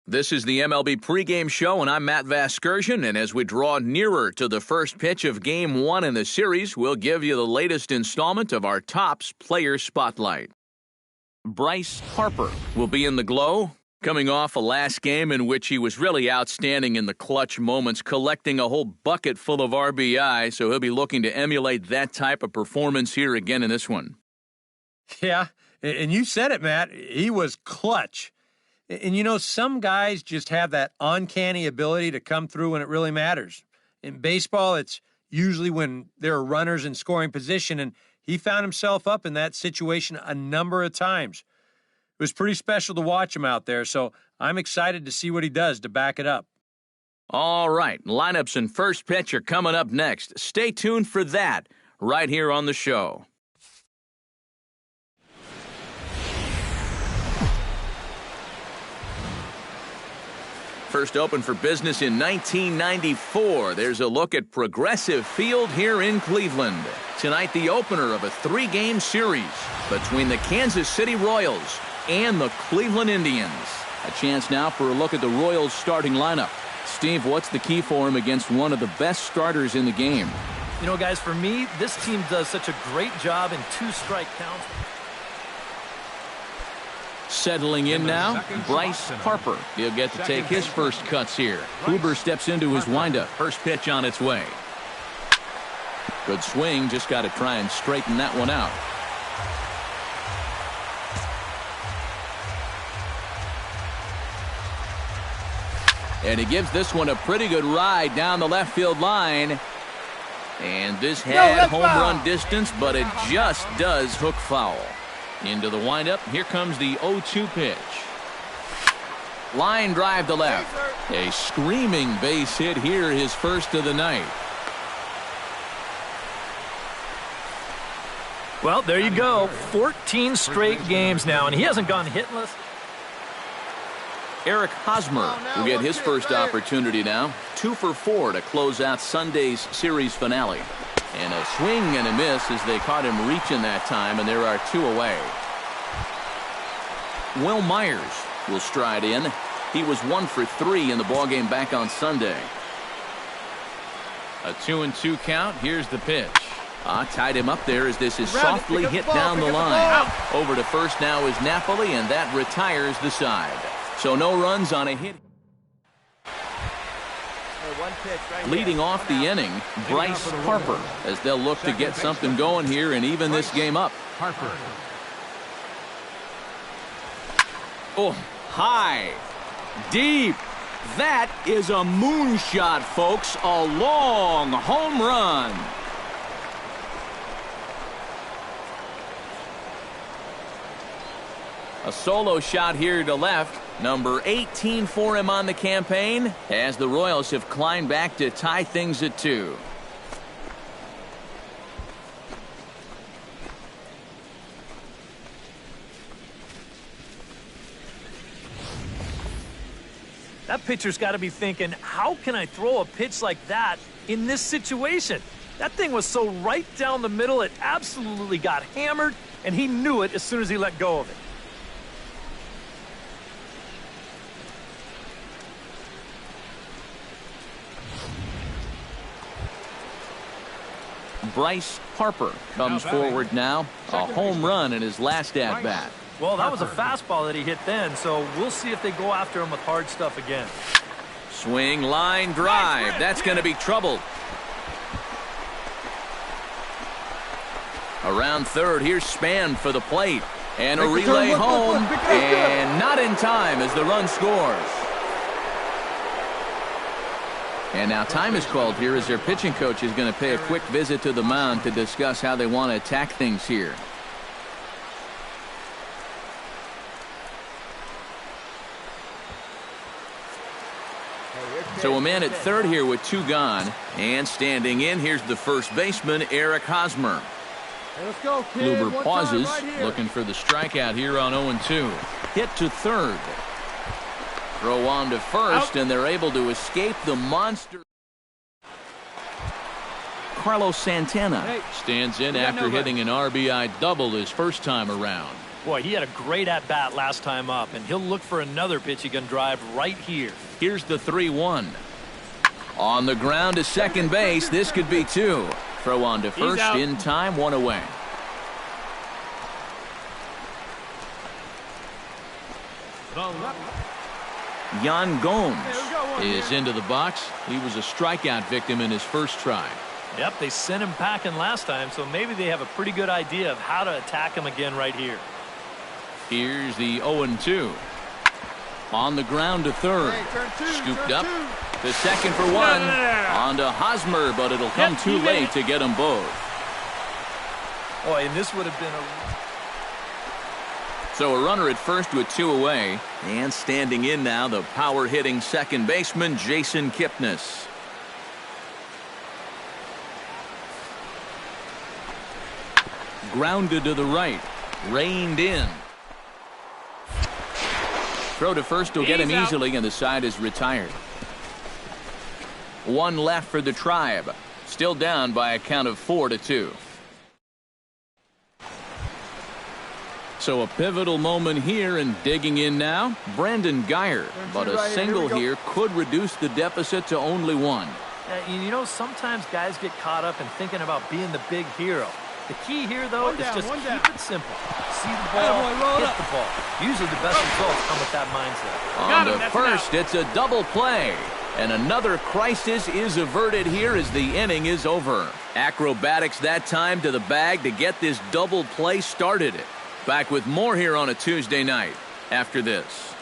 This is the MLB pregame show, and I'm Matt Vasgersian, and as we draw nearer to the first pitch of Game 1 in the series, we'll give you the latest installment of our Topps Player Spotlight. Bryce Harper will be in the glow, coming off a last game in which he was really outstanding in the clutch moments, collecting a whole bucket full of RBI, so he'll be looking to emulate that type of performance here again in this one. Yeah, and you said it, Matt. He was clutch. And, you know, some guys just have that uncanny ability to come through when it really matters. In baseball, it's usually when there are runners in scoring position, and he found himself up in that situation a number of times. It was pretty special to watch him out there, so I'm excited to see what he does to back it up. All right, lineups and first pitch are coming up next. Stay tuned for that right here on the show. First open for business in 1994. There's a look at Progressive Field here in Cleveland. Tonight, the opener of a three-game series between the Kansas City Royals and the Cleveland Indians. A chance now for a look at the Royals starting lineup. Steve, what's the key for him against one of the best starters in the game? You know, guys, for me, this team does such a great job in two-strike counts. Settling in now, Bryce Harper. He'll get to take his first cuts here. Huber steps into his windup. First pitch on its way. Good swing, just got to try and straighten that one out. And he gives this one a pretty good ride down the left field line. And this had home run distance, but it just does hook foul. Into the windup, here comes the 0-2 pitch. Line drive to left. A screaming base hit here, his first of the night. Well, there you go. 14 straight games now, and he hasn't gone hitless. Eric Hosmer will get his first opportunity now. 2 for 4 to close out Sunday's series finale. And a swing and a miss as they caught him reaching that time, and there are 2 away. Will Myers will stride in. He was 1 for 3 in the ballgame back on Sunday. A 2-2 count. Here's the pitch. Tied him up there as this is softly hit down the line. Over to first now is Napoli, and that retires the side. So no runs on a hit. Leading off the inning, Bryce Harper, as they'll look to get something going here and even this game up. Harper. Oh, high, deep. That is a moonshot, folks. A long home run. A solo shot here to left. Number 18 for him on the campaign, as the Royals have climbed back to tie things at 2. That pitcher's got to be thinking, how can I throw a pitch like that in this situation? That thing was so right down the middle, it absolutely got hammered, and he knew it as soon as he let go of it. Bryce Harper comes forward now. A home run in his last at-bat. Well, that was a fastball that he hit then, so we'll see if they go after him with hard stuff again. Swing, line, drive. That's going to be trouble. Around third, here's Span for the plate. And a relay home, and not in time as the run scores. And now time is called here as their pitching coach is going to pay a quick visit to the mound to discuss how they want to attack things here. So a man at third here with 2 gone. And standing in, here's the first baseman, Eric Hosmer. Hey, let's go, kid. Kluber pauses, looking for the strikeout here on 0-2. Hit to third. Throw on to first, and they're able to escape the monster. Carlos Santana stands in after hitting an RBI double his first time around. Boy, he had a great at-bat last time up, and he'll look for another pitch he can drive right here. Here's the 3-1. On the ground to second base. This could be 2. Throw on to first in time, 1 away. Yan Gomes is into the box. He was a strikeout victim in his first try. Yep, they sent him packing last time, so maybe they have a pretty good idea of how to attack him again right here. Here's the 0-2. On the ground to third. Scooped up. The second for 1. On to Hosmer, but it'll come too late to get them both. Boy, and this would have been a... So a runner at first with 2 away. And standing in now, the power-hitting second baseman, Jason Kipnis. Grounded to the right. Reined in. Throw to first will get him easily, and the side is retired. 1 left for the Tribe. Still down by a count of 4-2. So a pivotal moment here, and digging in now, Brandon Geyer. But a single here could reduce the deficit to only 1. You know, sometimes guys get caught up in thinking about being the big hero. The key here, though, is just keep it simple. See the ball, hit the ball. Usually the best results come with that mindset. On the first, it's a double play. And another crisis is averted here as the inning is over. Acrobatics that time to the bag to get this double play started. Back with more here on a Tuesday night after this.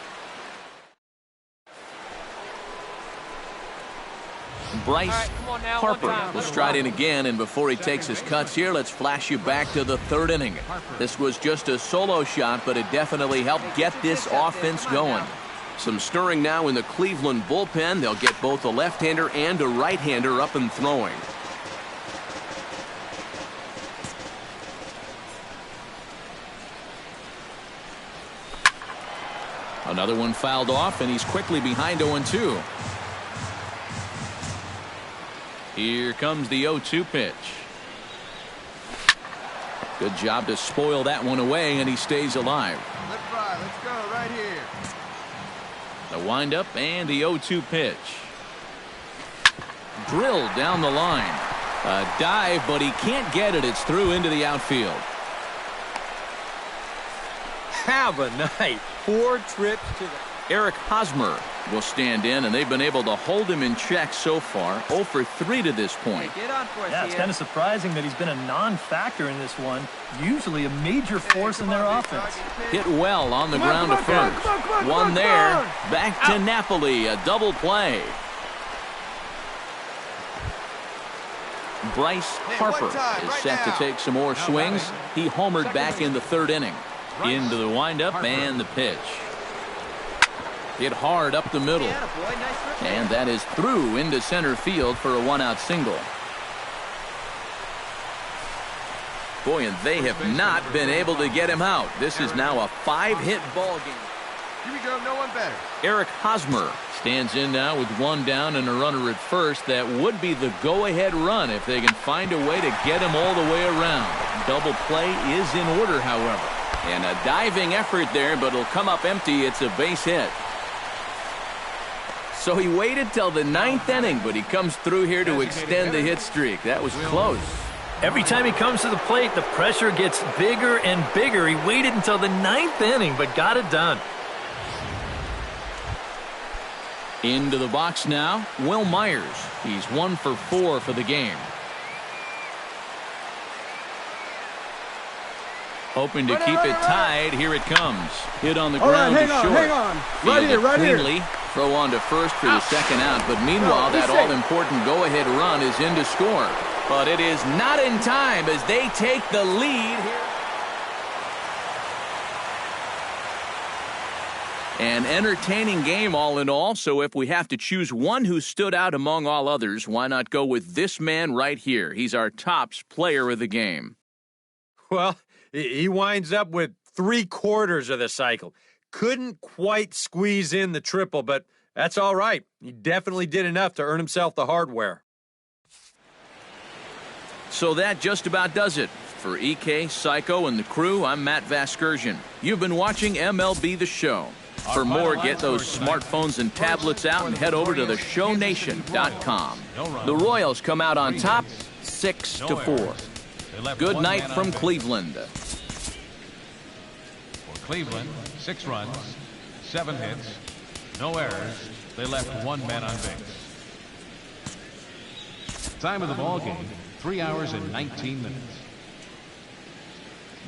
Bryce Harper will stride in again, and before he takes his cuts here, let's flash you back to the 3rd inning. This was just a solo shot, but it definitely helped get this offense going. Some stirring now in the Cleveland bullpen. They'll get both a left-hander and a right-hander up and throwing. Another one fouled off, and he's quickly behind 0-2. Here comes the 0-2 pitch. Good job to spoil that one away, and he stays alive. Let's go right here. The windup and the 0-2 pitch. Drilled down the line. A dive, but he can't get it. It's through into the outfield. Have a night. 4 trips to the... Eric Hosmer will stand in, and they've been able to hold him in check so far. 0 for 3 to this point. Yeah, it's kind of surprising that he's been a non-factor in this one. Usually a major force in their offense. Hit well on the ground to first. One there. Back to Napoli. A double play. Bryce Harper is set to take some more swings. He homered back in the 3rd inning. Into the windup and the pitch. Hit hard up the middle. And that is through into center field for a 1-out single. Boy, and they have not been able to get him out. This is now a 5-hit ball game. Here we go, no one better. Eric Hosmer stands in now with 1 down and a runner at first. That would be the go-ahead run if they can find a way to get him all the way around. Double play is in order, however. And a diving effort there, but it'll come up empty. It's a base hit. So he waited till the 9th inning, but he comes through here to extend the hit streak. That was close. Every time he comes to the plate, the pressure gets bigger and bigger. He waited until the 9th inning, but got it done. Into the box now, Will Myers. He's 1 for 4 for the game. Hoping to keep it tied. Here it comes. Hit on the ground to short. Hang on. Right here. Throw on to first for the 2nd out. But meanwhile, that all-important go-ahead run is in to score. But it is not in time as they take the lead here. An entertaining game all in all. So if we have to choose one who stood out among all others, why not go with this man right here? He's our tops player of the game. Well, he winds up with 3/4 of the cycle. Couldn't quite squeeze in the triple, but that's all right. He definitely did enough to earn himself the hardware. So that just about does it For EK, Psycho, and the crew, I'm Matt Vasgersian. You've been watching MLB The Show. For more, get those smartphones and tablets out and head over to theshownation.com. The Royals come out on top, 6-4. Good night from Cleveland. For Cleveland, 6 runs, 7 hits, no errors. They left 1 man on base. Time of the ball game, 3 hours and 19 minutes.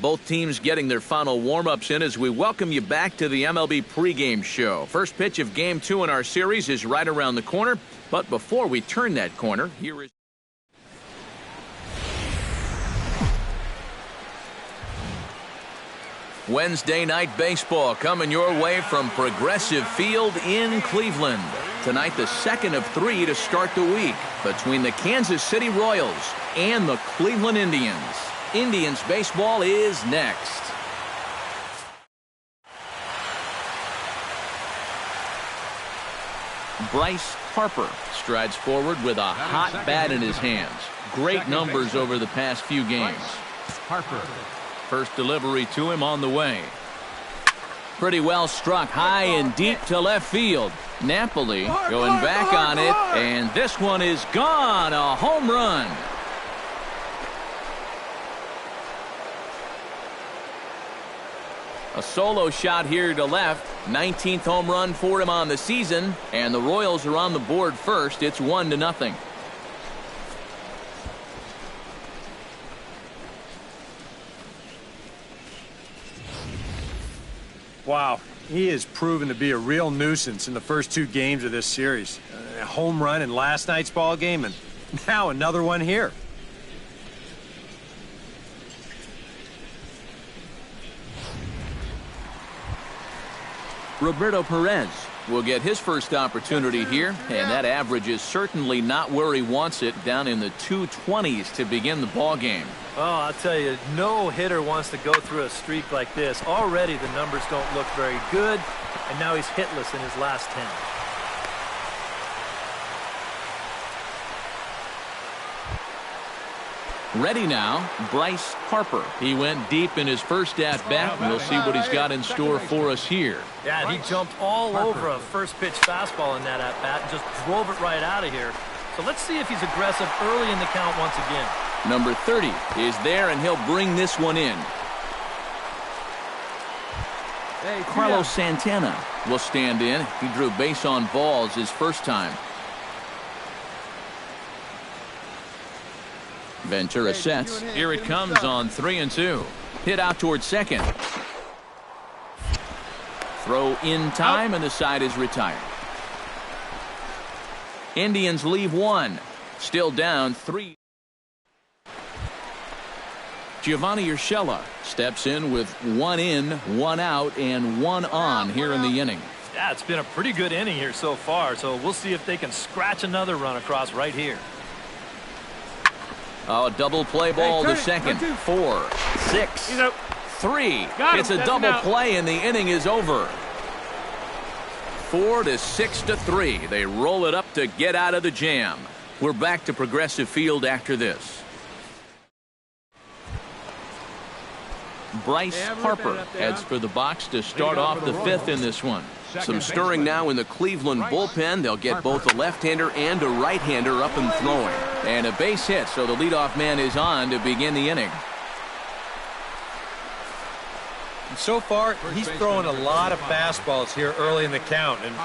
Both teams getting their final warm-ups in as we welcome you back to the MLB pregame show. First pitch of Game 2 in our series is right around the corner. But before we turn that corner, here is... Wednesday night baseball coming your way from Progressive Field in Cleveland. Tonight, the second of 3 to start the week between the Kansas City Royals and the Cleveland Indians. Indians baseball is next. Bryce Harper strides forward with a hot bat in his hands. Great numbers over the past few games. Harper. First delivery to him on the way. Pretty well struck high and deep to left field. Napoli going back on it, and this one is gone. A home run. A solo shot here to left. 19th home run for him on the season, and the Royals are on the board first. It's 1-0. Wow, he has proven to be a real nuisance in the first 2 games of this series. A home run in last night's ball game, and now another one here. Roberto Perez will get his first opportunity here, and that average is certainly not where he wants it, down in the 220s to begin the ball game. Oh, I'll tell you, no hitter wants to go through a streak like this. Already the numbers don't look very good, and now he's hitless in his last 10. Ready now, Bryce Harper. He went deep in his first at-bat, and we'll see what he's got in store for us here. Yeah, he jumped all over a first-pitch fastball in that at-bat and just drove it right out of here. So let's see if he's aggressive early in the count once again. Number 30 is there, and he'll bring this one in. Carlos Santana will stand in. He drew base on balls his first time. Ventura sets. Here it comes on 3-2. Hit out towards second. Throw in time, and the side is retired. Indians leave 1. Still down 3. Giovanni Urshela steps in with 1 in, 1 out, and 1 on here in the inning. Yeah, it's been a pretty good inning here so far, so we'll see if they can scratch another run across right here. Oh, double play ball to second. 4, 6, 3. It's a double play, and the inning is over. 4 to 6 to 3. They roll it up to get out of the jam. We're back to Progressive Field after this. Bryce Harper heads for the box to start off the 5th in this one. Some stirring now in the Cleveland bullpen. They'll get both a left-hander and a right-hander up and throwing. And a base hit, so the leadoff man is on to begin the inning. And so far, he's throwing a lot of fastballs here early in the count. And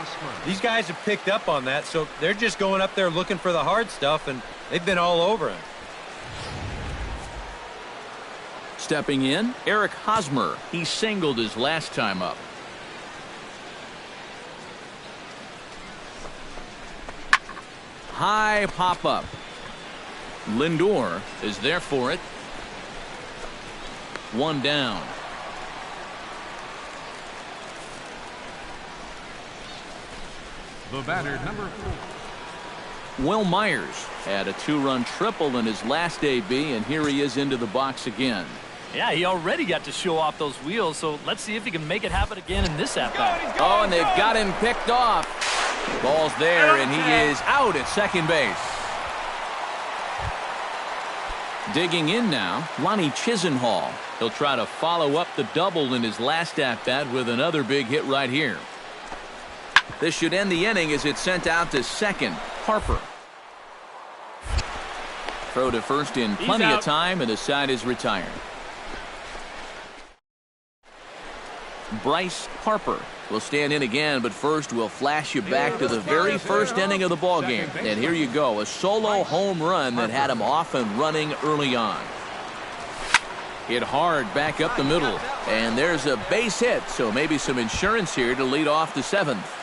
these guys have picked up on that, so they're just going up there looking for the hard stuff, and they've been all over him. Stepping in, Eric Hosmer. He singled his last time up. High pop-up. Lindor is there for it. 1 down. The batter, number 4. Will Myers had a 2-run triple in his last AB, and here he is into the box again. Yeah, he already got to show off those wheels, so let's see if he can make it happen again in this at-bat. Oh, and they've got him picked off. Ball's there, and he is out at second base. Digging in now, Lonnie Chisenhall. He'll try to follow up the double in his last at-bat with another big hit right here. This should end the inning as it's sent out to second. Harper. Throw to first in plenty of time, and the side is retired. Bryce Harper will stand in again, but first we'll flash you back to the very first inning of the ballgame. And here you go, a solo home run that had him off and running early on. Hit hard back up the middle, and there's a base hit, so maybe some insurance here to lead off the seventh.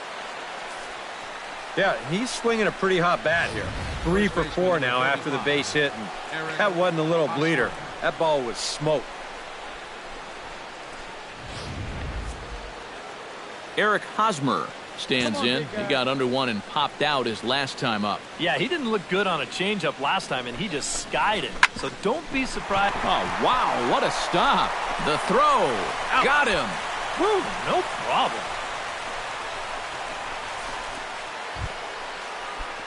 Yeah, he's swinging a pretty hot bat here. 3 for 4 now after the base hit, and that wasn't a little bleeder. That ball was smoked. Eric Hosmer stands in. He got under one and popped out his last time up. Yeah, he didn't look good on a changeup last time, and he just skied it. So don't be surprised. Oh, wow, what a stop. The throw. Out. Got him. Woo, no problem.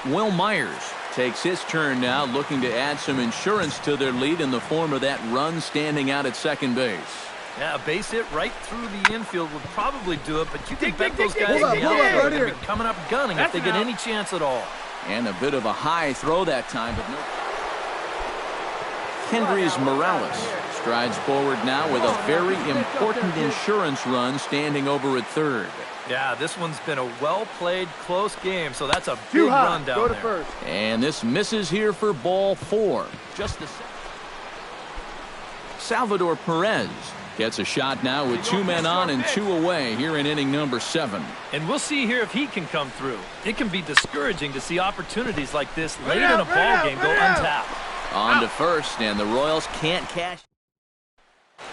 Will Myers takes his turn now, looking to add some insurance to their lead in the form of that run standing out at second base. Yeah, a base hit right through the infield would probably do it, but you can bet those guys in the outfield are going to be coming up gunning if they get any chance at all. And a bit of a high throw that time, but no. Kendrys Morales strides forward now with a very important insurance run standing over at third. Yeah, this one's been a well-played, close game, so that's a big run down there. First. And this misses here for ball 4. Just a second. Salvador Perez gets a shot now with 2 men on and 2 away here in inning number 7. And we'll see here if he can come through. It can be discouraging to see opportunities like this late in a ball game go untapped. On to first, and the Royals can't cash.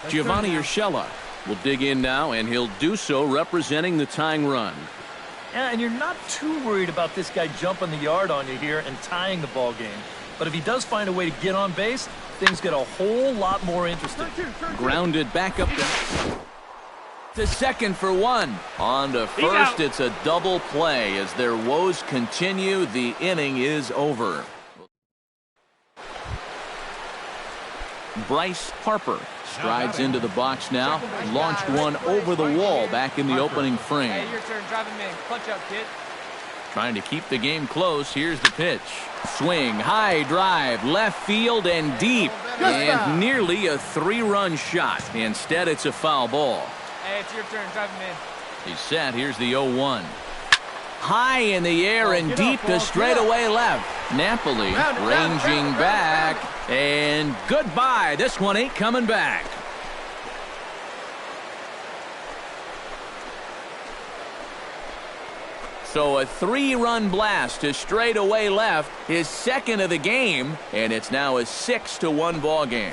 Giovanni Urshela will dig in now, and he'll do so representing the tying run. Yeah, and you're not too worried about this guy jumping the yard on you here and tying the ball game. But if he does find a way to get on base, things get a whole lot more interesting. Grounded back up to second for 1. On to first, it's a double play. As their woes continue, the inning is over. Bryce Harper strides into the box now. Launched one over the wall back in the opening frame. Hey, your turn. Drive him in. Punch up, kid. Trying to keep the game close. Here's the pitch. Swing, high drive, left field and deep. And nearly a 3-run shot. Instead, it's a foul ball. Hey, it's your turn. Drive him in. He's set. Here's the 0-1. High in the air and deep to straightaway left. Napoli ranging back. And goodbye. This one ain't coming back. So a 3-run blast to straightaway left, his second of the game, and it's now a 6-1 ball game.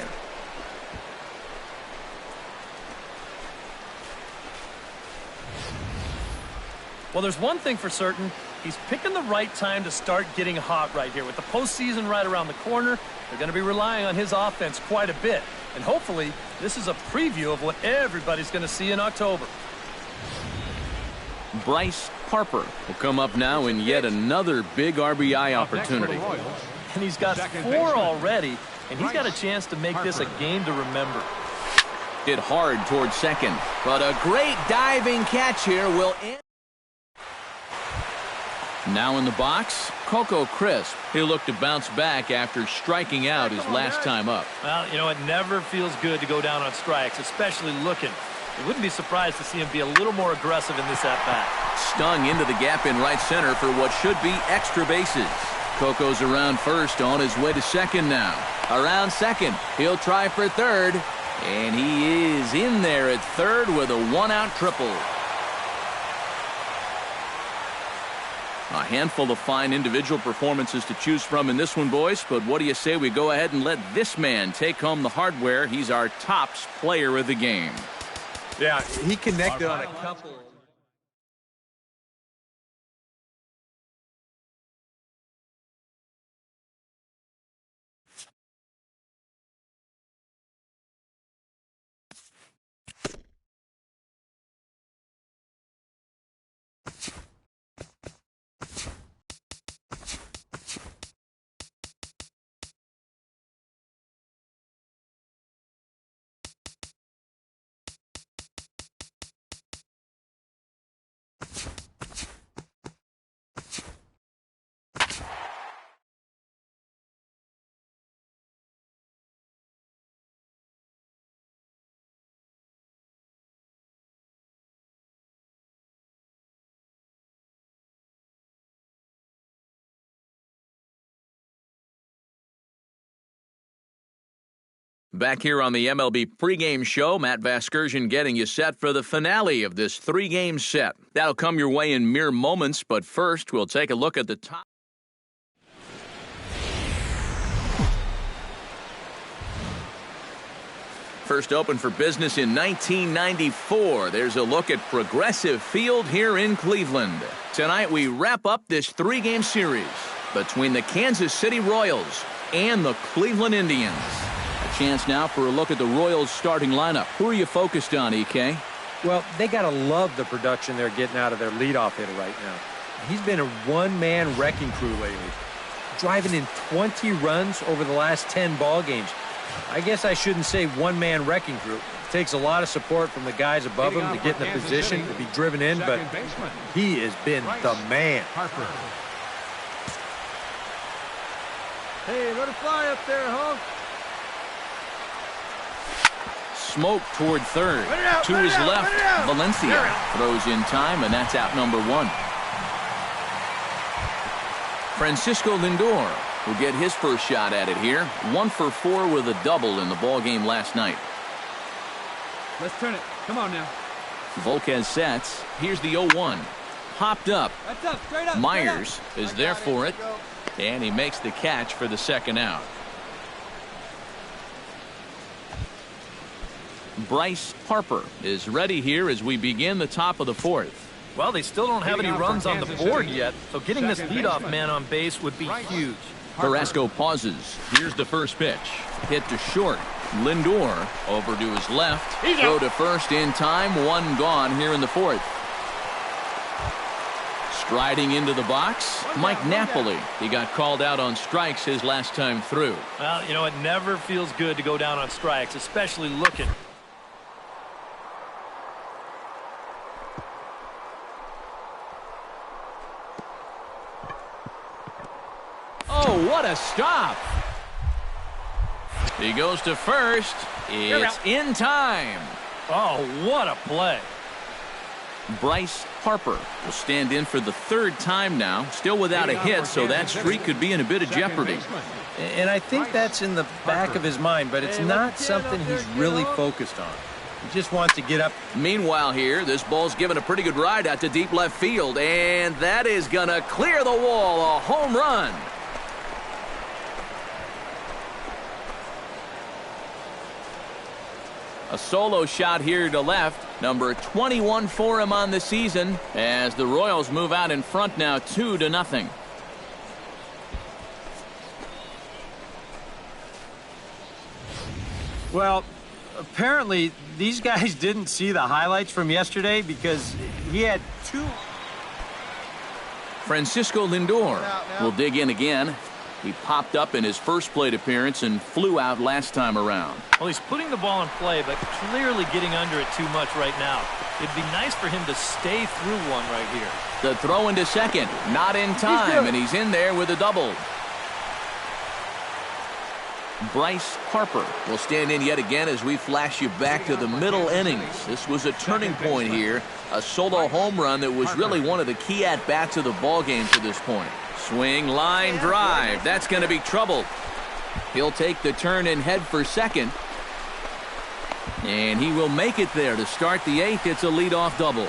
Well, there's one thing for certain. He's picking the right time to start getting hot right here. With the postseason right around the corner, they're going to be relying on his offense quite a bit. And hopefully, this is a preview of what everybody's going to see in October. Bryce Harper will come up now in yet another big RBI opportunity. And he's got 4 already, and he's got a chance to make this a game to remember. Hit hard towards second, but a great diving catch here will end. Now in the box, Coco Crisp. He'll look to bounce back after striking out his last time up. Well, you know, it never feels good to go down on strikes, especially looking. I wouldn't be surprised to see him be a little more aggressive in this at-bat. Stung into the gap in right center for what should be extra bases. Coco's around first, on his way to second now. Around second, he'll try for third. And he is in there at third with a 1-out triple. A handful of fine individual performances to choose from in this one, boys. But what do you say we go ahead and let this man take home the hardware? He's our tops player of the game. Yeah, he connected on a couple. Back here on the MLB pregame show, Matt Vasgersian getting you set for the finale of this three-game set. That'll come your way in mere moments, but first we'll take a look at the top. First opened for business in 1994. There's a look at Progressive Field here in Cleveland. Tonight we wrap up this three-game series between the Kansas City Royals and the Cleveland Indians. A chance now for a look at the Royals starting lineup. Who are you focused on, EK? Well, they got to love the production they're getting out of their leadoff hitter right now. He's been a one-man wrecking crew lately, driving in 20 runs over the last 10 ball games. I guess I shouldn't say one-man wrecking crew. It takes a lot of support from the guys above him to get in the position to be driven in, but he has been the man. Hey, let it fly up there, Hulk. Smoke toward third. To his left, Valencia throws in time, and that's out number one. Francisco Lindor will get his first shot at it here. 1 for 4 with a double in the ball game last night. Let's turn it. Come on now. Volquez sets. Here's the 0-1. Popped up. That's up. Straight up. Myers is there for it, and he makes the catch for the second out. Bryce Harper is ready here as we begin the top of the fourth. Well, they still don't have any runs on the board yet, so getting this leadoff man on base would be huge. Carrasco pauses. Here's the first pitch. Hit to short. Lindor over to his left. Throw to first in time. One gone here in the fourth. Striding into the box, Mike Napoli. He got called out on strikes his last time through. Well, you know, it never feels good to go down on strikes, especially looking. Oh, what a stop. He goes to first. It's in time. Oh, what a play. Bryce Harper will stand in for the third time now. Still without a hit, so that streak could be in a bit of jeopardy. And I think that's in the back of his mind, but it's not something he's really focused on. He just wants to get up. Meanwhile here, this ball's given a pretty good ride out to deep left field, and that is going to clear the wall. A home run. A solo shot here to left. Number 21 for him on the season as the Royals move out in front now 2-0. Well, apparently these guys didn't see the highlights from yesterday because he had two. Francisco Lindor will dig in again. He popped up in his first plate appearance and flew out last time around. Well, he's putting the ball in play, but clearly getting under it too much right now. It'd be nice for him to stay through one right here. The throw into second, not in time, and he's in there with a double. Bryce Harper will stand in yet again as we flash you back to the middle innings. This was a turning point here, a solo home run that was really one of the key at-bats of the ball game to this point. Swing, line, drive. That's going to be trouble. He'll take the turn and head for second. And he will make it there to start the eighth. It's a leadoff double.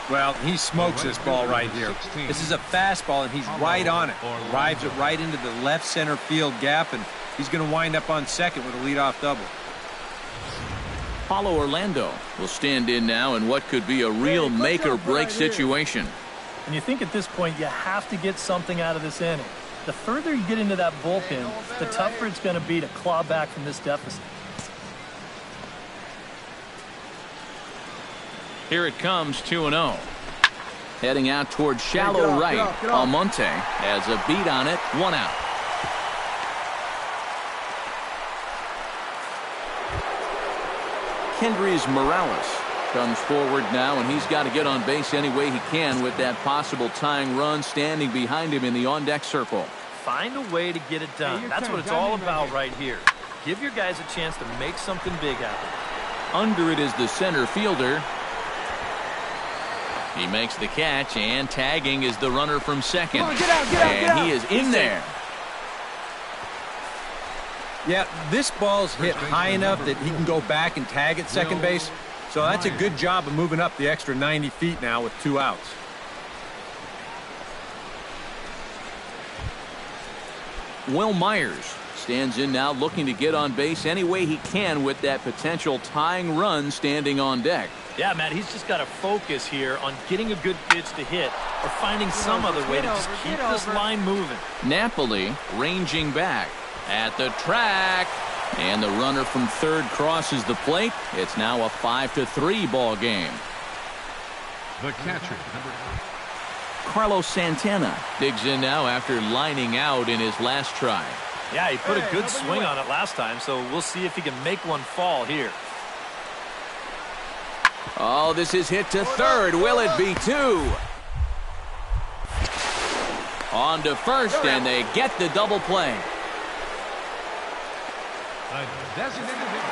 Well, he smokes this ball right here. This is a fastball, and he's right on it. Drives it right into the left center field gap, and he's going to wind up on second with a leadoff double. Paulo Orlando will stand in now in what could be a real make-or-break situation. And you think at this point you have to get something out of this inning. The further you get into that bullpen, the tougher it's going to be to claw back from this deficit. Here it comes, 2-0. Heading out towards shallow right. Almonte has a beat on it, 1 out. Kendrys Morales comes forward now, and he's got to get on base any way he can with that possible tying run standing behind him in the on-deck circle. Find a way to get it done. That's what it's all about right here. Give your guys a chance to make something big happen. Under it is the center fielder. He makes the catch, and tagging is the runner from second. Get out, and he is in there. Yeah, this ball's hit high enough that he can go back and tag at second base. So that's a good job of moving up the extra 90 feet now with 2 outs. Will Myers stands in now, looking to get on base any way he can with that potential tying run standing on deck. Yeah, Matt, he's just got to focus here on getting a good pitch to hit or finding some other way to just keep this line moving. Napoli ranging back at the track, and the runner from third crosses the plate. It's now a 5-3 ball game. The catcher, number 2. Carlos Santana digs in now after lining out in his last try. Yeah, he put a good swing on it last time, so we'll see if he can make one fall here. Oh, this is hit to third. Will it be 2? On to first, and they get the double play. A designated hitter.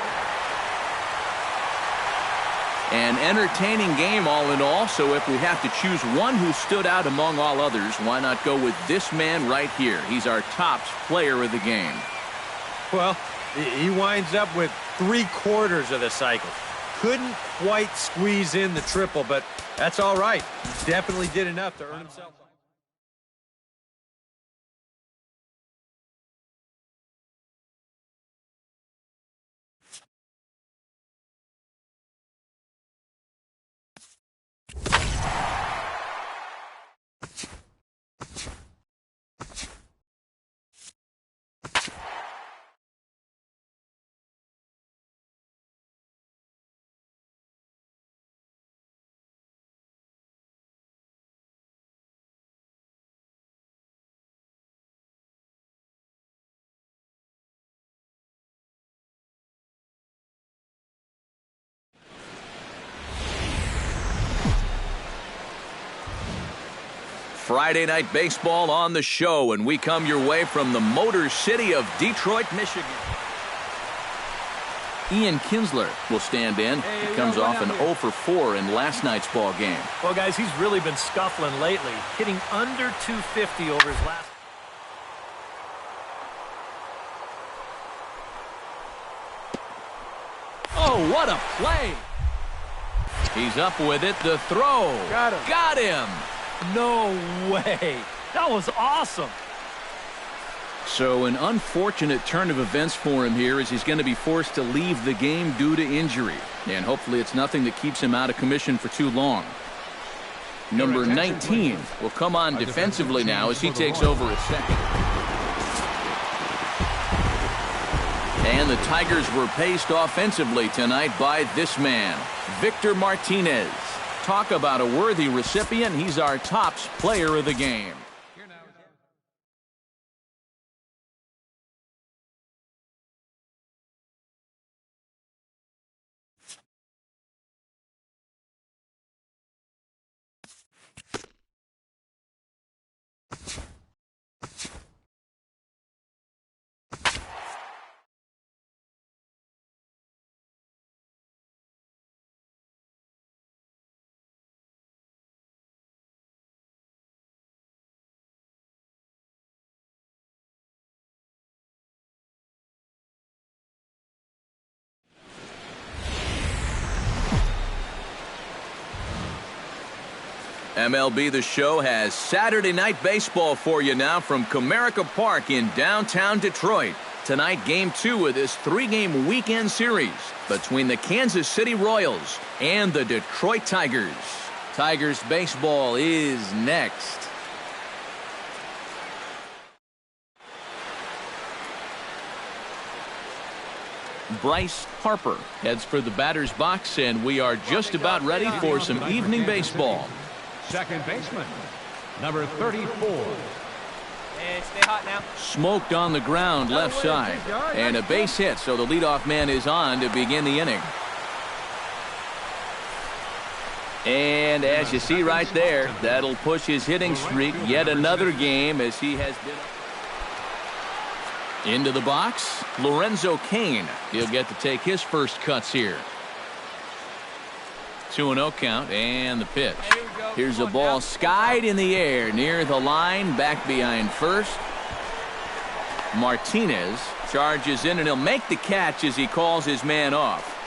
An entertaining game all in all, so if we have to choose one who stood out among all others, why not go with this man right here? He's our top player of the game. Well, he winds up with 3/4 of the cycle. Couldn't quite squeeze in the triple, but that's all right. He definitely did enough to earn himself. Friday night baseball on the show, and we come your way from the Motor City of Detroit, Michigan. Ian Kinsler will stand in. He comes off an 0 for 4 in last night's ball game. Well, guys, he's really been scuffling lately, hitting under 250 over his last. Oh, what a play! He's up with it. The throw. Got him. Got him. No way. That was awesome. So an unfortunate turn of events for him here, as he's going to be forced to leave the game due to injury. And hopefully it's nothing that keeps him out of commission for too long. Number 19 will come on defensively now as he takes over at second. And the Tigers were paced offensively tonight by this man, Victor Martinez. Talk about a worthy recipient. He's our tops player of the game. MLB The Show has Saturday night baseball for you now from Comerica Park in downtown Detroit. Tonight, Game 2 of this 3-game weekend series between the Kansas City Royals and the Detroit Tigers. Tigers baseball is next. Bryce Harper heads for the batter's box, and we are just about ready for some evening baseball. Second baseman, number 34. And stay hot now. Smoked on the ground left side, and a base hit, so the leadoff man is on to begin the inning. And as you see right there, that'll push his hitting streak yet another game, as he has been into the box. Lorenzo Cain, he'll get to take his first cuts here. 2-0 count, and the pitch. Here's a ball skied in the air near the line, back behind first. Martinez charges in, and he'll make the catch as he calls his man off.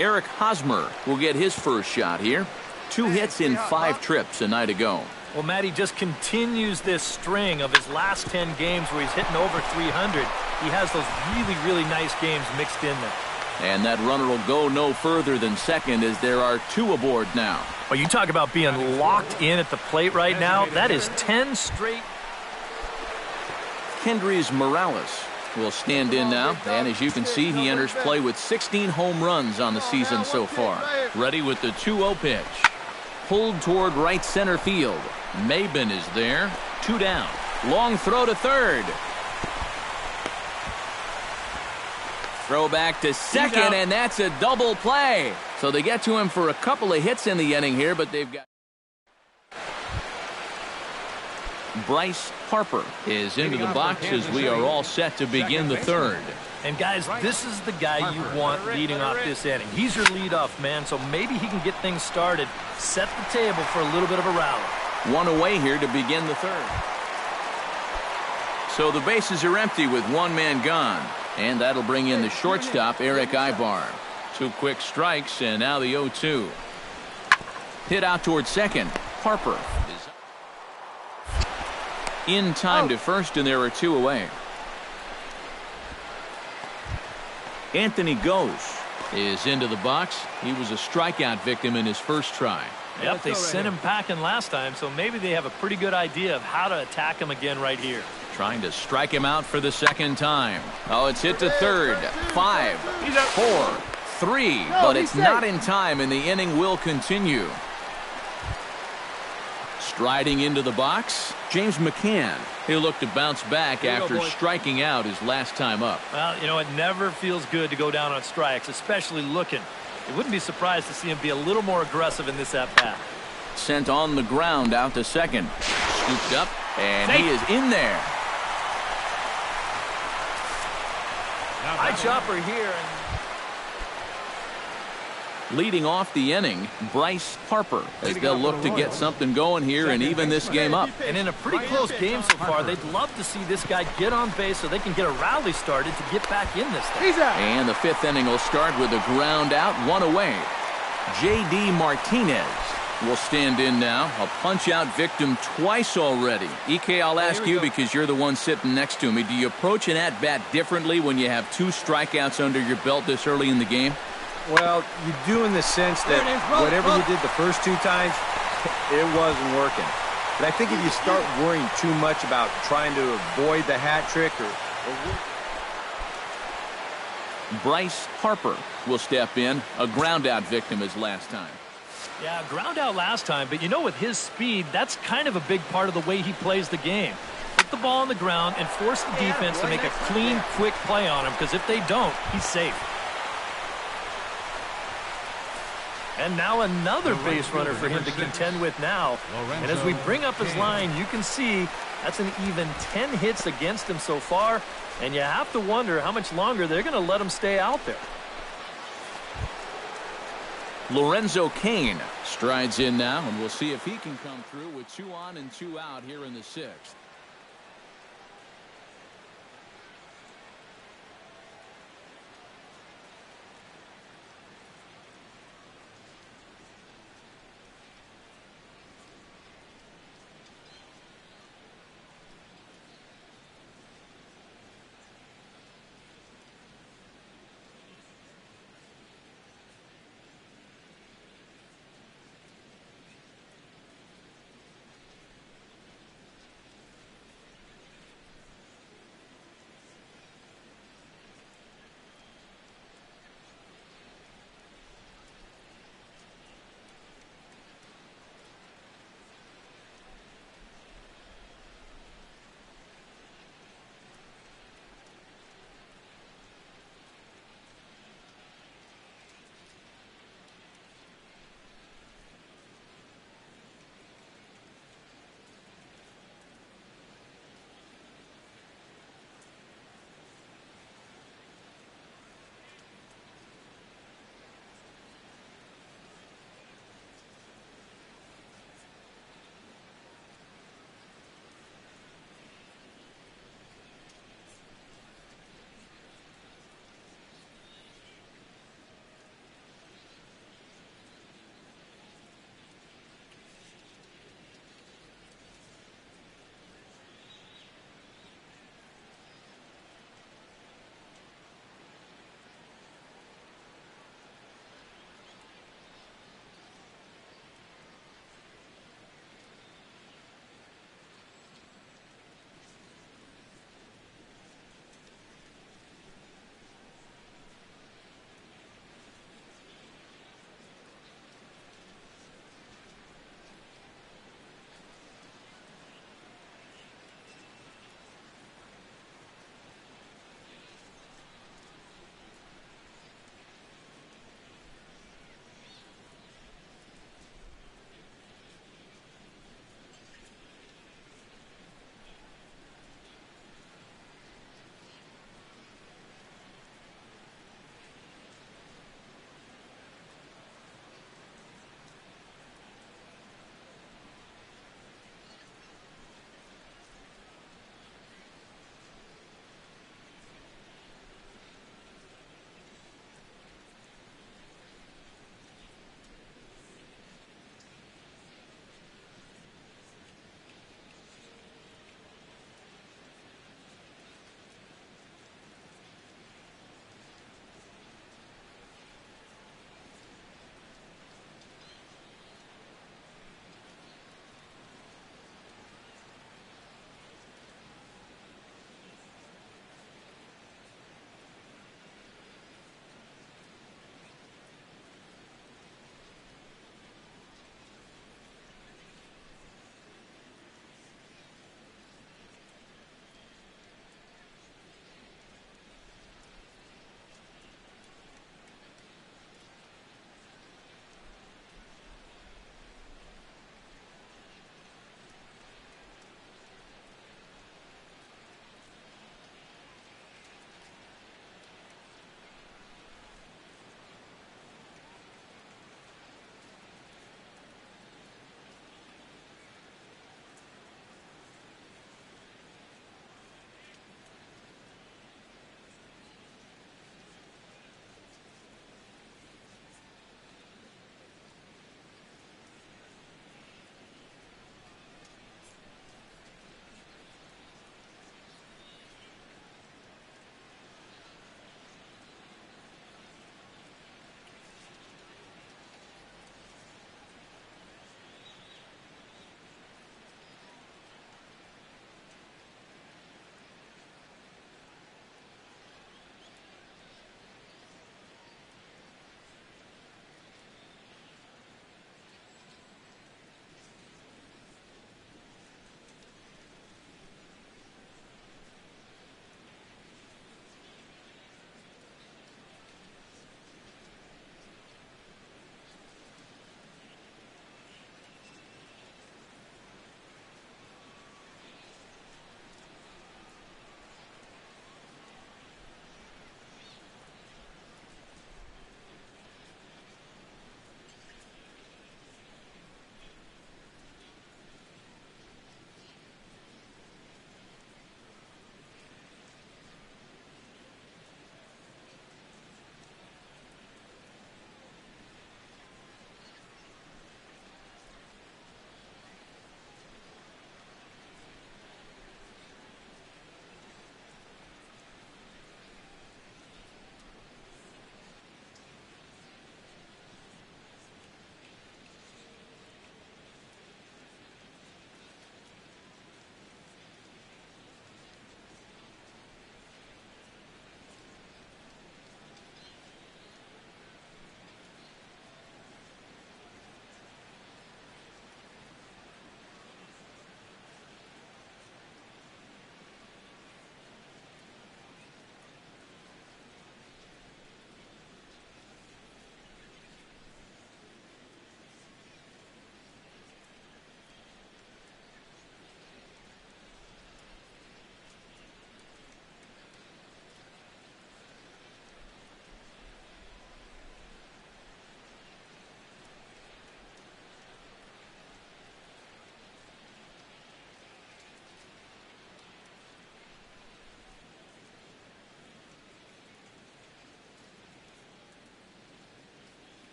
Eric Hosmer will get his first shot here. 2 hits in 5 trips a night ago. Well, Matty just continues this string of his last 10 games where he's hitting over 300. He has those really, really nice games mixed in there. And that runner will go no further than second as there are 2 aboard now. Well, you talk about being locked in at the plate right now. That is 10 straight. Kendrys Morales will stand in now. And as you can see, he enters play with 16 home runs on the season so far. Ready with the 2-0 pitch. Pulled toward right center field. Maben is there. 2 down. Long throw to third. Throw back to second, and that's a double play. So they get to him for a couple of hits in the inning here, but they've got... Bryce Harper is into the box as we are all set to begin the third. And guys, this is the guy you want leading off this inning. He's your leadoff man, so maybe he can get things started, set the table for a little bit of a rally. 1 away here to begin the third. So the bases are empty with 1 man gone. And that'll bring in the shortstop, Eric Ibar. 2 quick strikes, and now the 0-2. Hit out toward second. Harper is in time to first, and there are 2 away. Anthony Gose is into the box. He was a strikeout victim in his first try. Yep, they sent him packing last time, so maybe they have a pretty good idea of how to attack him again right here. Trying to strike him out for the second time. Oh, it's hit to third. 5, 4, 3, but it's not in time, and the inning will continue. Striding into the box, James McCann. He'll look to bounce back after striking out his last time up. Well, you know, it never feels good to go down on strikes, especially looking. It wouldn't be surprised to see him be a little more aggressive in this at-bat. Sent on the ground out to second. Scooped up, and he is in there. High chopper here. Leading off the inning, Bryce Harper, as they'll look to get something going here and even this game up. And in a pretty close game so far, they'd love to see this guy get on base so they can get a rally started to get back in this thing. And the 5th inning will start with a ground out, 1 away. J.D. Martinez will stand in now. A punch-out victim twice already. EK, I'll ask you because you're the one sitting next to me. Do you approach an at-bat differently when you have 2 strikeouts under your belt this early in the game? Well, you do in the sense that whatever you did the first 2 times, it wasn't working. But I think if you start worrying too much about trying to avoid the hat trick Bryce Harper will step in. A ground-out victim as last time. Yeah, ground out last time, but you know, with his speed, that's kind of a big part of the way he plays the game. Put the ball on the ground and force the defense to make a clean, quick play on him, because if they don't, he's safe. And now another base runner for him to contend with now. And as we bring up his line, you can see that's an even 10 hits against him so far. And you have to wonder how much longer they're going to let him stay out there. Lorenzo Cain strides in now, and we'll see if he can come through with 2 on and 2 out here in the 6th.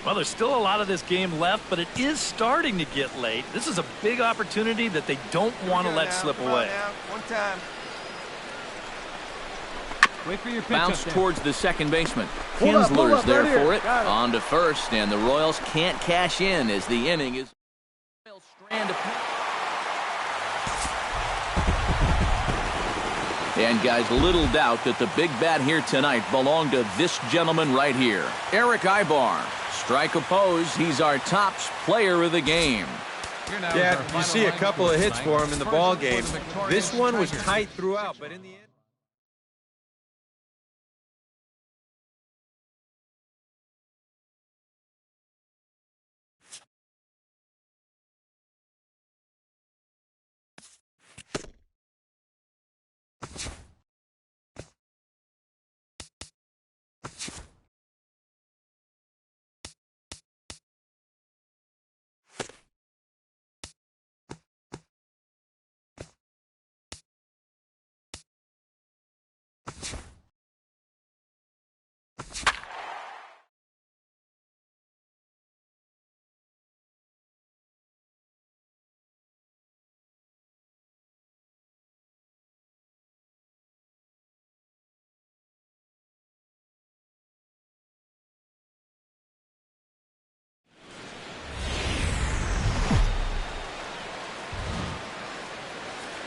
Well, there's still a lot of this game left, but it is starting to get late. This is a big opportunity that they don't want to let slip away. One time. Wait for your pitch. Bounce towards the second baseman. Kinsler's there for it. On to first, and the Royals can't cash in as the inning is. And guys, little doubt that the big bat here tonight belonged to this gentleman right here, Eric Ibar. Strike opposed, he's our tops player of the game. Yeah, you see a couple of hits for him in the ball game. This one was tight throughout, but in the end.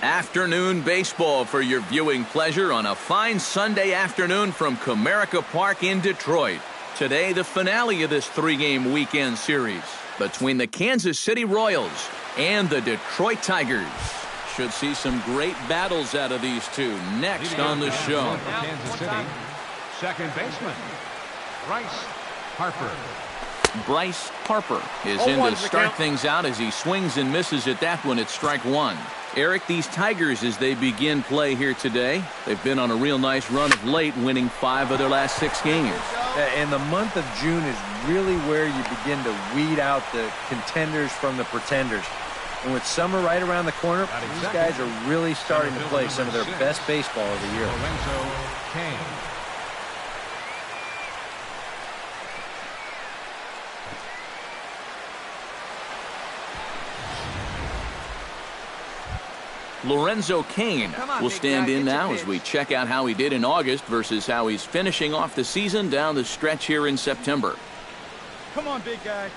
Afternoon baseball for your viewing pleasure on a fine Sunday afternoon from Comerica Park in Detroit. Today, the finale of this three-game weekend series between the Kansas City Royals and the Detroit Tigers. Should see some great battles out of these two next on the show. Kansas City, second baseman, Bryce Harper. Bryce Harper is in to start things out as he swings and misses at that one at strike one. Eric, these Tigers, as they begin play here today, they've been on a real nice run of late, winning 5 of their last 6 games. And the month of June is really where you begin to weed out the contenders from the pretenders. And with summer right around the corner, these guys are really starting to play some of their best baseball of the year. Lorenzo Cain. Lorenzo Cain will stand in now as we check out how he did in August versus how he's finishing off the season down the stretch here in September. Come on, big guy.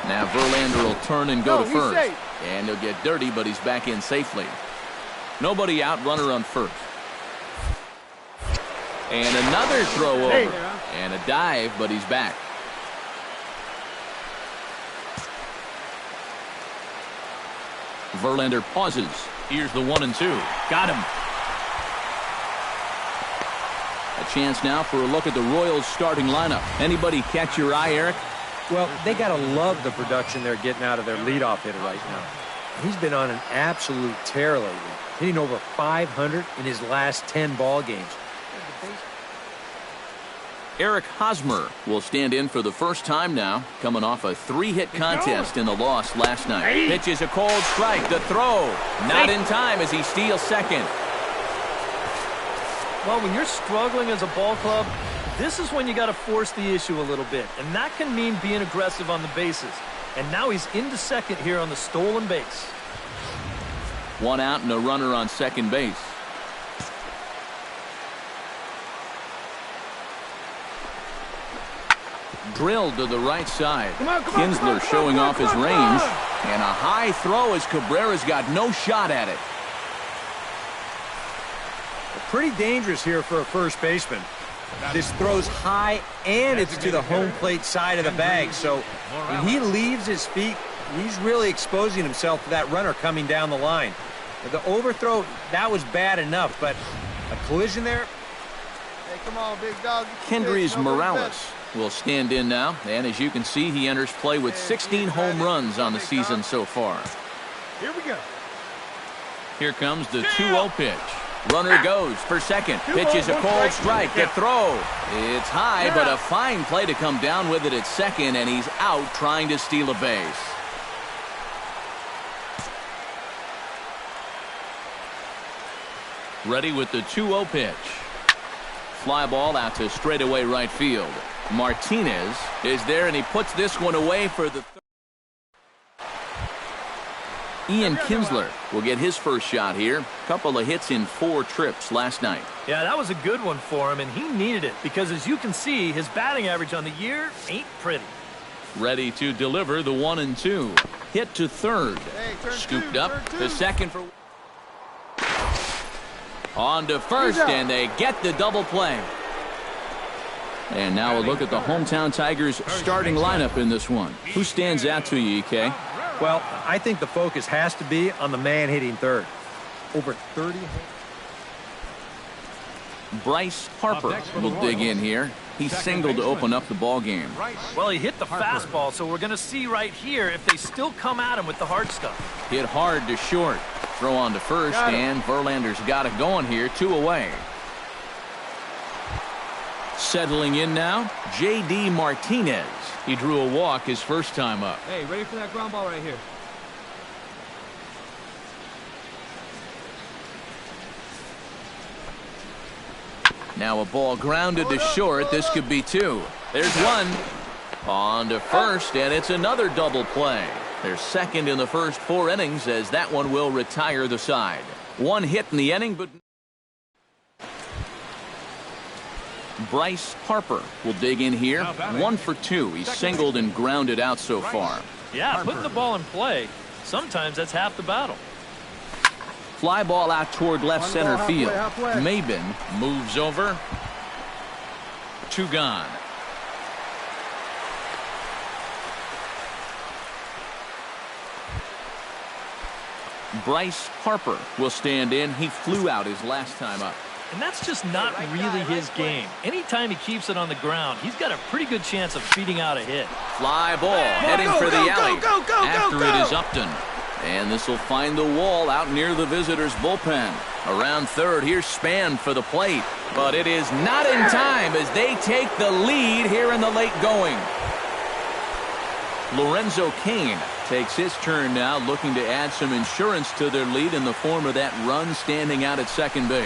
Now Verlander will turn and go to first. Safe. And he'll get dirty, but he's back in safely. Nobody out, runner on first. And another throw over. And a dive, but he's back. Verlander pauses. Here's the 1-2. Got him. A chance now for a look at the Royals starting lineup. Anybody catch your eye, Eric? Well, they got to love the production they're getting out of their leadoff hitter right now. He's been on an absolute tear lately, hitting over 500 in his last 10 ball games. Eric Hosmer will stand in for the first time now, coming off a 3-hit contest in the loss last night. Pitches a cold strike. The throw, not in time as he steals second. Well, when you're struggling as a ball club, this is when you got to force the issue a little bit, and that can mean being aggressive on the bases. And now he's into second here on the stolen base. 1 out and a runner on second base. Drilled to the right side. Kinsler showing off his range. And a high throw as Cabrera's got no shot at it. Pretty dangerous here for a first baseman. This throws high, and it's to the home plate side of the bag. So when he leaves his feet, he's really exposing himself to that runner coming down the line. The overthrow, that was bad enough, but a collision there. Hey, come on, big dog. Kendrys Morales will stand in now, and as you can see, he enters play with 16 home runs on the season so far. Here we go. Here comes the 2-0 pitch. Runner goes for second. Pitches a cold strike. The throw. It's high, but a fine play to come down with it at second, and he's out trying to steal a base. Ready with the 2-0 pitch. Fly ball out to straightaway right field. Martinez is there, and he puts this one away for the Ian Kinsler will get his first shot here. Couple of hits in 4 trips last night. Yeah, that was a good one for him, and he needed it because, as you can see, his batting average on the year ain't pretty. Ready to deliver the 1-2. Hit to third. Scooped up to second for... On to first, and they get the double play. And now a look at the hometown Tigers starting lineup in this one. Who stands out to you, EK? Well, I think the focus has to be on the man hitting third. Over 30. Bryce Harper will dig in here. He singled to open up the ball game. Well, he hit the fastball, so we're going to see right here if they still come at him with the hard stuff. Hit hard to short. Throw on to first, and Verlander's got it going here. 2 away. Settling in now, J.D. Martinez. He drew a walk his first time up. Hey, ready for that ground ball right here. Now a ball grounded to short. This could be 2. There's 1. On to first, and it's another double play. They're second in the first 4 innings, as that one will retire the side. 1 hit in the inning, but Bryce Harper will dig in here. 1 for 2. He's singled and grounded out so far. Yeah, putting the ball in play, sometimes that's half the battle. Fly ball out toward left center field. Mabin moves over. 2 gone. Bryce Harper will stand in. He flew out his last time up. And that's just not really his game. Anytime he keeps it on the ground, he's got a pretty good chance of feeding out a hit. Fly ball heading for the alley. After it is Upton. And this will find the wall out near the visitors' bullpen. Around third, here's Span for the plate. But it is not in time as they take the lead here in the late going. Lorenzo Cain takes his turn now, looking to add some insurance to their lead in the form of that run standing out at second base.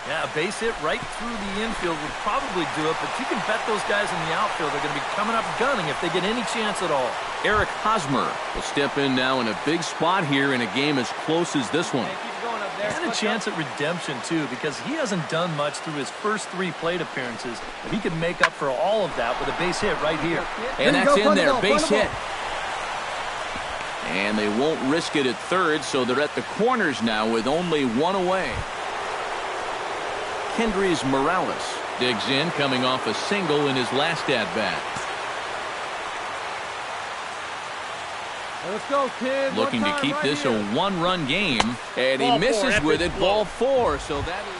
Yeah, a base hit right through the infield would probably do it, but you can bet those guys in the outfield are going to be coming up gunning if they get any chance at all. Eric Hosmer will step in now in a big spot here in a game as close as this one. And a chance at redemption, too, because he hasn't done much through his first 3 plate appearances, but he can make up for all of that with a base hit right here. And that's in there, base hit. And they won't risk it at third, so they're at the corners now with only 1 away. Kendrys Morales digs in, coming off a single in his last at-bat. Let's go, kid. Looking to keep this a 1-run game, and he misses with it. Ball 4, so that is...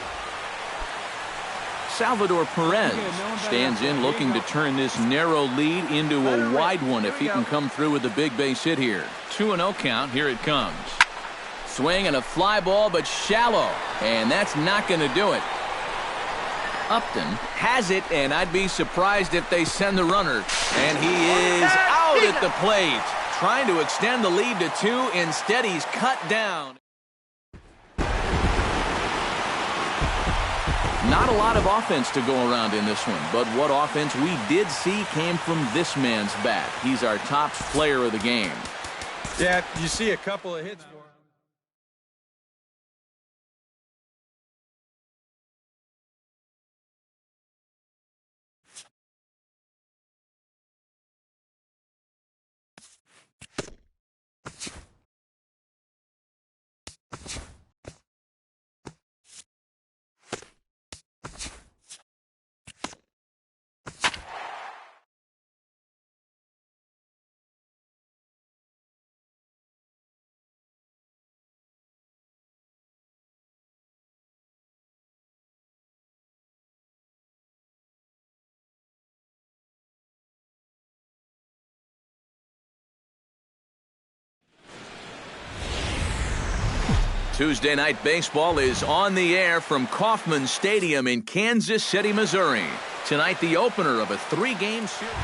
Salvador Perez stands in, looking to turn this narrow lead into a wide one if he can come through with a big base hit here. 2-0 count. Here it comes. Swing and a fly ball, but shallow, and that's not going to do it. Upton has it, and I'd be surprised if they send the runner. And he is out at the plate. Trying to extend the lead to 2. Instead, he's cut down. Not a lot of offense to go around in this one, but what offense we did see came from this man's bat. He's our top player of the game. Yeah, you see a couple of hits for him. Tuesday Night Baseball is on the air from Kauffman Stadium in Kansas City, Missouri. Tonight, the opener of a 3-game series.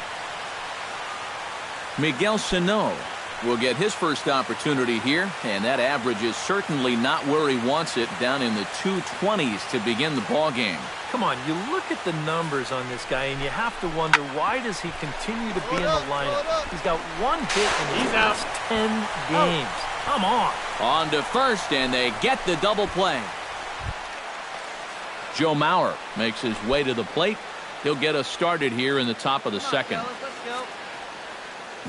Miguel Sano will get his first opportunity here, and that average is certainly not where he wants it, down in the 220s to begin the ball game. Come on, you look at the numbers on this guy, and you have to wonder, why does he continue to be in the lineup? He's got one hit in his last 10 games. Come on. On to first, and they get the double play. Joe Mauer makes his way to the plate. He'll get us started here in the top of the second. Let's go.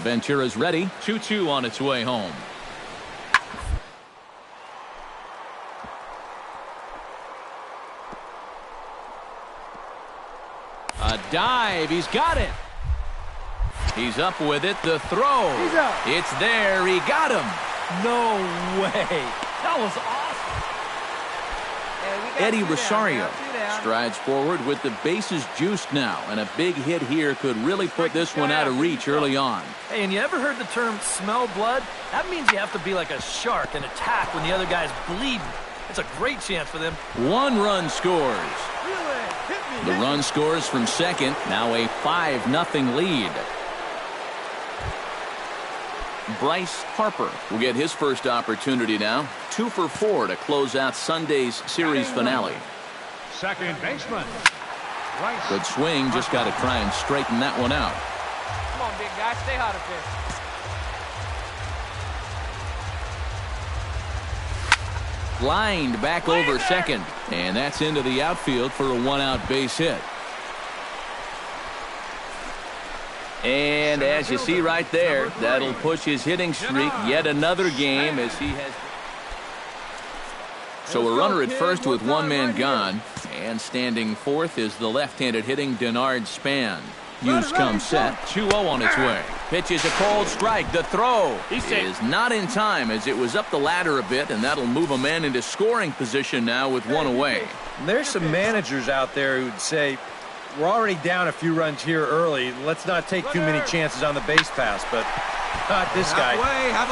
Ventura's ready. 2-2 on its way home. A dive. He's got it. He's up with it. The throw. It's there. He got him. No way. That was awesome. Eddie Rosario strides forward with the bases juiced now, and a big hit here could really put this one out of reach early on. Hey, and you ever heard the term smell blood? That means you have to be like a shark and attack when the other guy's bleeding. It's a great chance for them. 1 run scores. The run scores from second. Now a 5-0 lead. Bryce Harper will get his first opportunity now. 2 for 4 to close out Sunday's series finale. Second baseman. Bryce. Good swing. Just got to try and straighten that one out. Come on, big guy. Stay hot up there. Lined back over second, and that's into the outfield for a 1-out base hit. And as you see right there, that'll push his hitting streak yet another game as he has. So a runner at first with 1 man gone, and standing fourth is the left-handed hitting Denard Span. Use comes set. 2-0 on its way. Pitches a cold strike. The throw is not in time as it was up the ladder a bit, and that'll move a man into scoring position now with 1 away. There's some managers out there who'd say, we're already down a few runs here early. Let's not take too many chances on the base pass, but not this guy.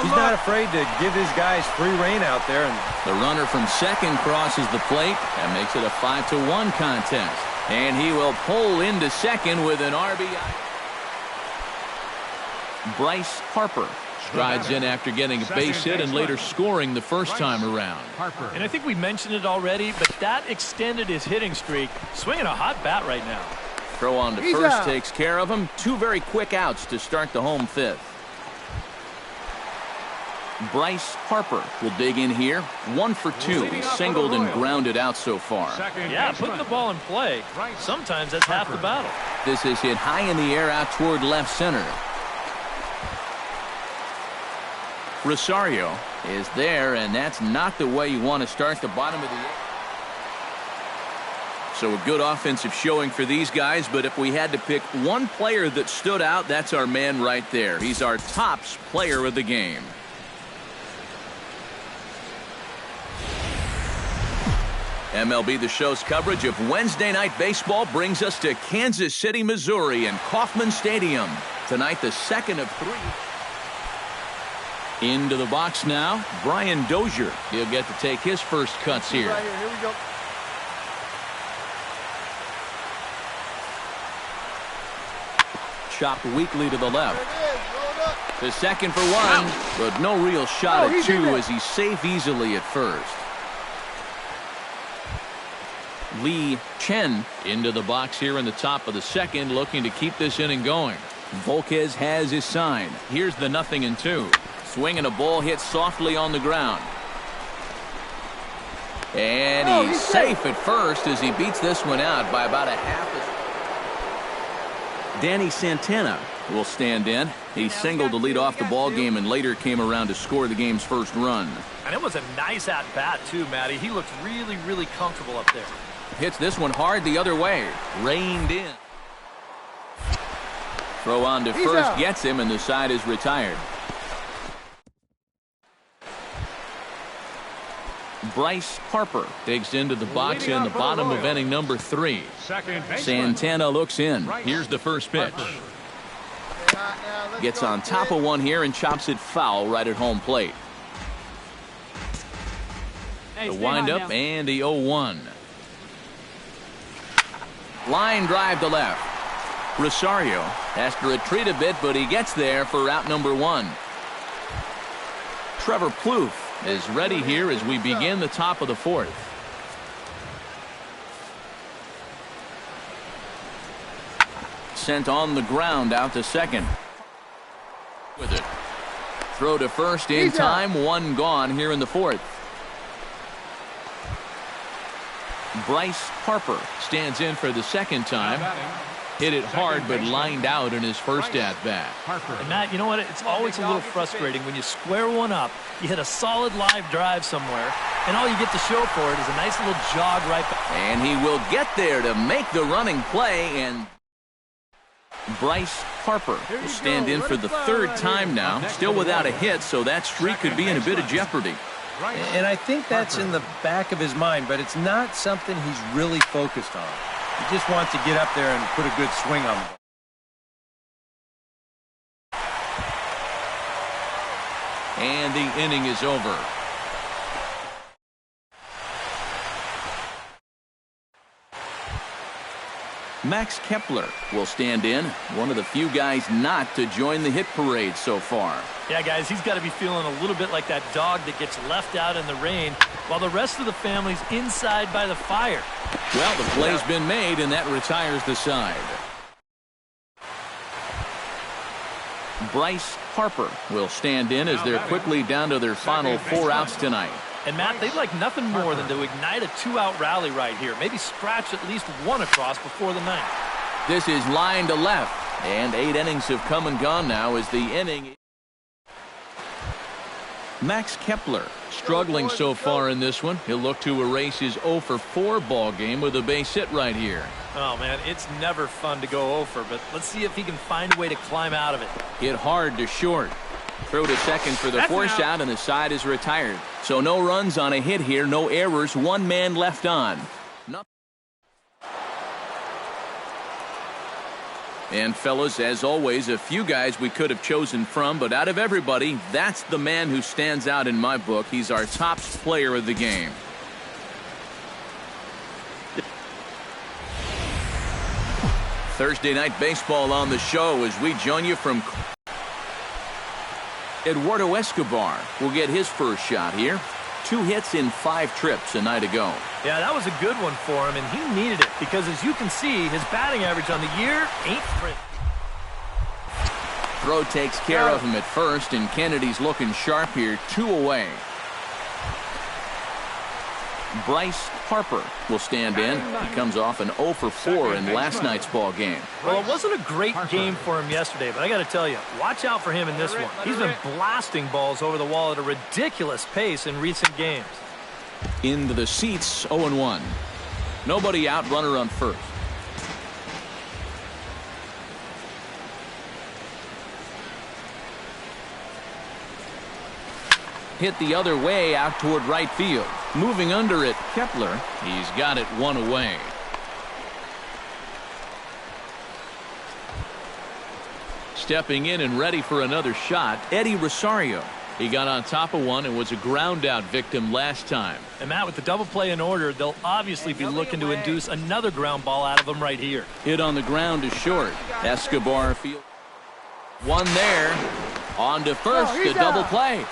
He's not afraid to give his guys free rein out there. And the runner from second crosses the plate. That makes it a 5-1 contest. And he will pull into second with an RBI. Bryce Harper strides in after getting a base hit and later scoring the first time around. And I think we mentioned it already, but that extended his hitting streak. Swinging a hot bat right now. Throw on to first takes care of him. 2 very quick outs to start the home fifth. Bryce Harper will dig in here. 1 for 2. He's singled and grounded out so far. Yeah, putting the ball in play. Sometimes that's half the battle. This is hit high in the air out toward left center. Rosario is there, and that's not the way you want to start the bottom of the eighth. So a good offensive showing for these guys, but if we had to pick one player that stood out, that's our man right there. He's our tops player of the game. MLB The Show's coverage of Wednesday Night Baseball brings us to Kansas City, Missouri and Kauffman Stadium. Tonight, the second of 3. Into the box now, Brian Dozier. He'll get to take his first cuts here. Right here. Here we go. Chopped weakly to the left. There it is. Roll it up. The second for 1, but no real shot at 2 as he's safe easily at first. Lee Chen into the box here in the top of the second, looking to keep this inning going. Volquez has his sign. Here's the 0-2. Swinging a ball hit softly on the ground. And he's safe at first as he beats this one out by about a half. Danny Santana will stand in. He singled to lead off the ball game and later came around to score the game's first run. And it was a nice at-bat, too, Matty. He looked really, really comfortable up there. Hits this one hard the other way. Reined in. Throw on to first gets him, and the side is retired. Bryce Harper digs into the box in the bottom of inning number 3. Santana looks in. Here's the first pitch. Gets on top of one here and chops it foul right at home plate. The windup and the 0-1. Line drive to left. Rosario has to retreat a bit, but he gets there for out number 1. Trevor Plouffe is ready here as we begin the top of the fourth. Sent on the ground out to second. With it. Throw to first in time. One gone here in the fourth. Bryce Harper stands in for the second time. Hit it hard but lined out in his first at-bat. And Matt, you know what? It's always a little frustrating when you square one up, you hit a solid live drive somewhere, and all you get to show for it is a nice little jog right back. And he will get there to make the running play, and Bryce Harper will stand in for the third time now, still without a hit, so that streak could be in a bit of jeopardy. And I think that's in the back of his mind, but it's not something he's really focused on. He just wants to get up there and put a good swing on the ball. And the inning is over. Max Kepler will stand in, one of the few guys not to join the hit parade so far. Yeah, guys, he's got to be feeling a little bit like that dog that gets left out in the rain while the rest of the family's inside by the fire. Well, the play's been made, and that retires the side. Bryce Harper will stand in as they're quickly down to their final 4 outs tonight. And, Matt, they'd like nothing more than to ignite a 2-out rally right here. Maybe scratch at least one across before the ninth. This is line to left, and 8 innings have come and gone now as the inning. Max Kepler struggling so far in this one. He'll look to erase his 0 for 4 ball game with a base hit right here. Oh, man, it's never fun to go over, but let's see if he can find a way to climb out of it. Hit hard to short. Throw to second for the force out, and the side is retired. So no runs on a hit here, no errors, 1 man left on. And fellas, as always, a few guys we could have chosen from, but out of everybody, that's the man who stands out in my book. He's our top player of the game. Thursday night baseball on the show as we join you from Eduardo Escobar will get his first shot here. 2 hits in 5 trips a night ago. Yeah, that was a good one for him, and he needed it because, as you can see, his batting average on the year ain't pretty. Throw takes care of him at first, and Kennedy's looking sharp here. 2 away. Bryce Harper will stand in. He comes off an 0 for 4 in last night's ball game. Well, it wasn't a great game for him yesterday, but I got to tell you, watch out for him in this one. He's been blasting balls over the wall at a ridiculous pace in recent games. Into the seats, 0-1. Nobody out, runner on first. Hit the other way out toward right field. Moving under it, Kepler. He's got it 1 away. Stepping in and ready for another shot, Eddie Rosario. He got on top of one and was a ground out victim last time. And Matt, with the double play in order, they'll obviously be looking to induce another ground ball out of him right here. Hit on the ground to short. Escobar field. 1 there. On to first, a double play.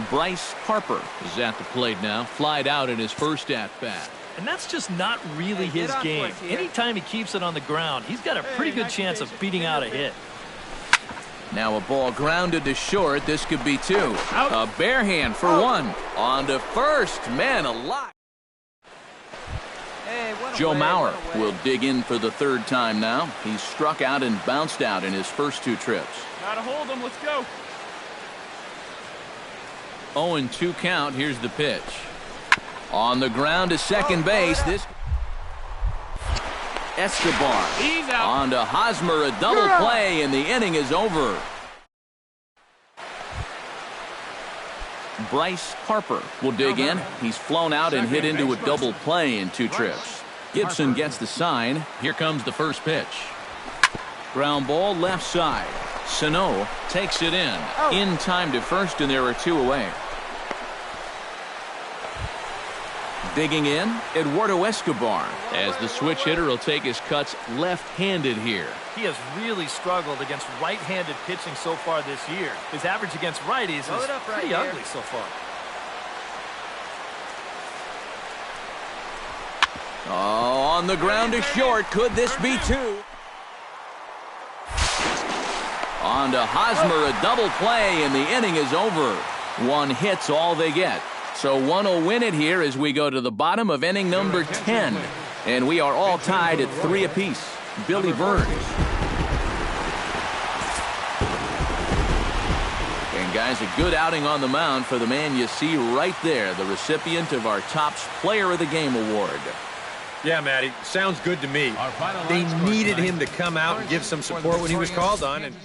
Bryce Harper is at the plate now. Flied out in his first at-bat. And that's just not really his game. Anytime he keeps it on the ground, he's got a pretty good chance of beating out a hit. Now a ball grounded to short. This could be 2. A bare hand for 1. On to first. Man alive. Joe Mauer will dig in for the 3rd time now. He's struck out and bounced out in his first 2 trips. Gotta hold him. Let's go. 0-2 count. Here's the pitch. On the ground to second base. This Escobar. He's out. On to Hosmer, a double play, and the inning is over. Bryce Harper will dig in. He's flown out and hit into a double play in 2 trips. Gibson gets the sign. Here comes the first pitch. Ground ball left side. Sano takes it in time to first, and there are 2 away. Digging in, Eduardo Escobar, as the switch hitter will take his cuts left-handed here. He has really struggled against right-handed pitching so far this year. His average against righties is pretty ugly so far. Oh, on the ground to short. Could this be two? On to Hosmer, a double play, and the inning is over. One hit's all they get. So one will win it here as we go to the bottom of inning number 10. And we are all tied at 3 apiece. Billy Burns. And guys, a good outing on the mound for the man you see right there, the recipient of our Topps Player of the Game award. Yeah, Matty, sounds good to me. They needed him to come out and give some support when he was called on, and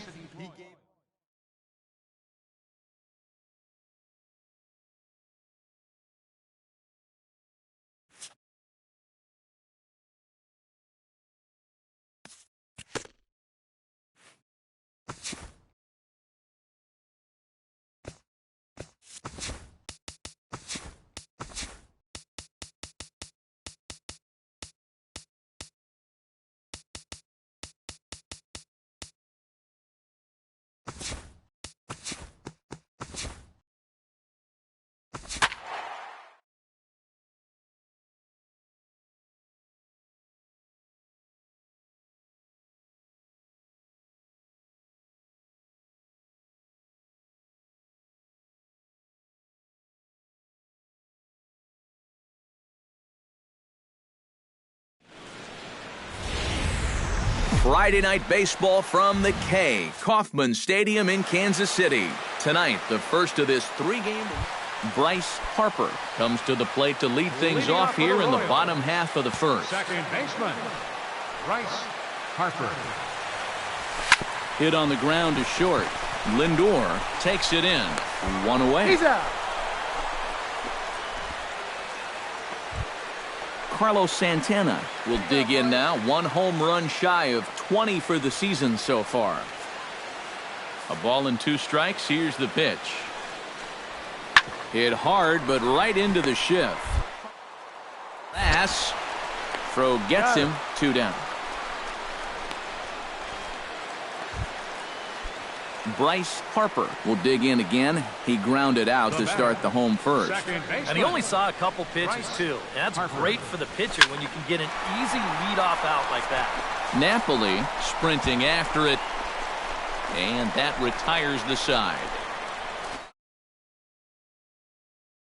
Friday night baseball from the K, Kauffman Stadium in Kansas City. Tonight, the first of this 3-game. Bryce Harper comes to the plate to lead things off here in the bottom half of the first. Second baseman, Bryce Harper. Hit on the ground to short. Lindor takes it in. One away. He's out. Carlos Santana will dig in now. 1 home run shy of 20 for the season so far. A ball and 2 strikes. Here's the pitch. Hit hard, but right into the shift. Pass. Throw gets him. 2 down. Bryce Harper will dig in again. He grounded out to start the home first. And he only saw a couple pitches, too. And that's great for the pitcher when you can get an easy leadoff out like that. Napoli sprinting after it. And that retires the side.